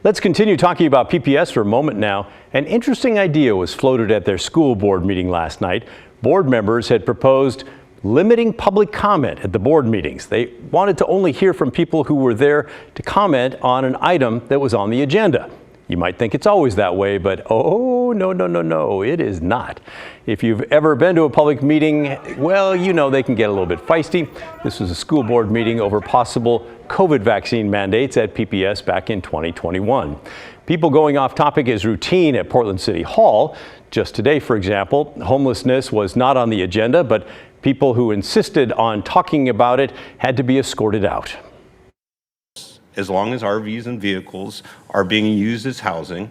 Let's continue talking about PPS for a moment now. An interesting idea was floated at their school board meeting last night. Board members had proposed limiting public comment at the board meetings. They wanted to only hear from people who were there to comment on an item that was on the agenda. You might think it's always that way, but oh, no, it is not. If you've ever been to a public meeting, well, you know they can get a little bit feisty. This was a school board meeting over possible COVID vaccine mandates at PPS back in 2021. People going off topic is routine at Portland City Hall. Just today, for example, homelessness was not on the agenda, but people who insisted on talking about it had to be escorted out. As long as RVs and vehicles are being used as housing,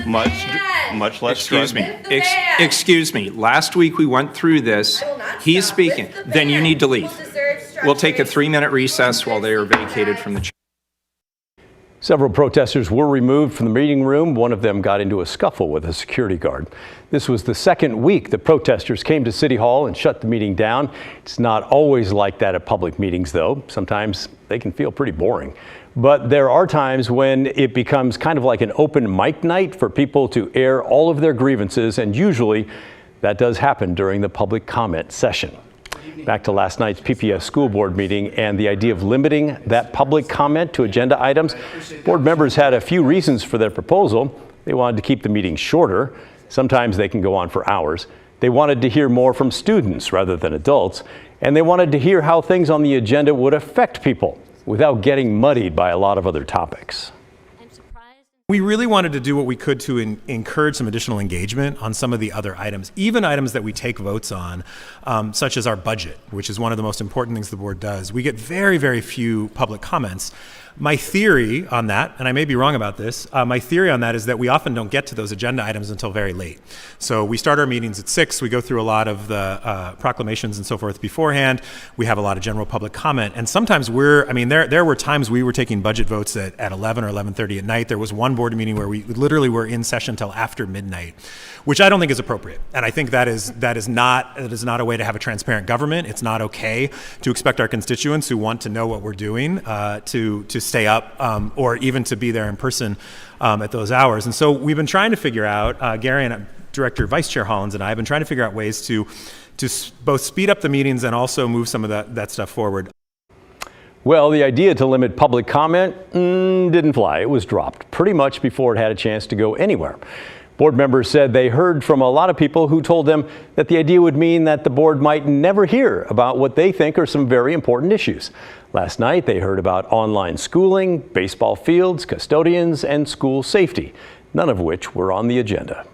much less Excuse me. Last week we went through this. He's speaking. Then you need to leave. We'll take a 3-minute recess while they are vacated from the chamber. Several protesters were removed from the meeting room. One of them got into a scuffle with a security guard. This was the second week the protesters came to City Hall and shut the meeting down. It's not always like that at public meetings, though. Sometimes they can feel pretty boring. But there are times when it becomes kind of like an open mic night for people to air all of their grievances, and usually that does happen during the public comment session. Back to last night's PPS school board meeting and the idea of limiting that public comment to agenda items. Board members had a few reasons for their proposal. They wanted to keep the meeting shorter. Sometimes they can go on for hours. They wanted to hear more from students rather than adults. And they wanted to hear how things on the agenda would affect people without getting muddied by a lot of other topics. We really wanted to do what we could to encourage some additional engagement on some of the other items, even items that we take votes on, such as our budget, which is one of the most important things the board does. We get very, very few public comments. My theory on that, and I may be wrong about this, my theory on that is that we often don't get to those agenda items until very late. So we start our meetings at 6, we go through a lot of the proclamations and so forth beforehand, we have a lot of general public comment, and sometimes there were times we were taking budget votes at 11 or 11:30 at night. There was one board meeting where we literally were in session till after midnight, which I don't think is appropriate. And I think that is not a way to have a transparent government. It's not okay to expect our constituents who want to know what we're doing to stay up or even to be there in person at those hours. And so we've been trying to figure out, Gary and Director Vice Chair Hollins and I have been trying to figure out ways to both speed up the meetings and also move some of that stuff forward. Well, the idea to limit public comment didn't fly. It was dropped pretty much before it had a chance to go anywhere. Board members said they heard from a lot of people who told them that the idea would mean that the board might never hear about what they think are some very important issues. Last night, they heard about online schooling, baseball fields, custodians, and school safety, none of which were on the agenda.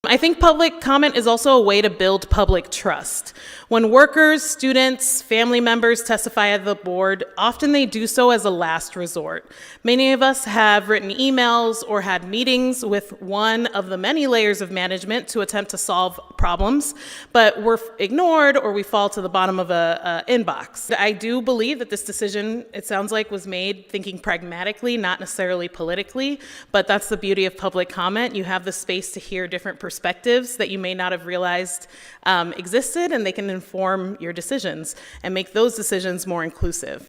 I think public comment is also a way to build public trust. When workers, students, family members testify at the board, often they do so as a last resort. Many of us have written emails or had meetings with one of the many layers of management to attempt to solve problems, but we're ignored or we fall to the bottom of a inbox. I do believe that this decision, it sounds like, was made thinking pragmatically, not necessarily politically, but that's the beauty of public comment. You have the space to hear different perspectives that you may not have realized existed, and they can inform your decisions and make those decisions more inclusive.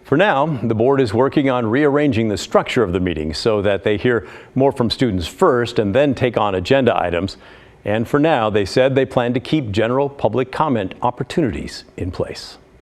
For now, the board is working on rearranging the structure of the meeting so that they hear more from students first and then take on agenda items. And for now, they said they plan to keep general public comment opportunities in place.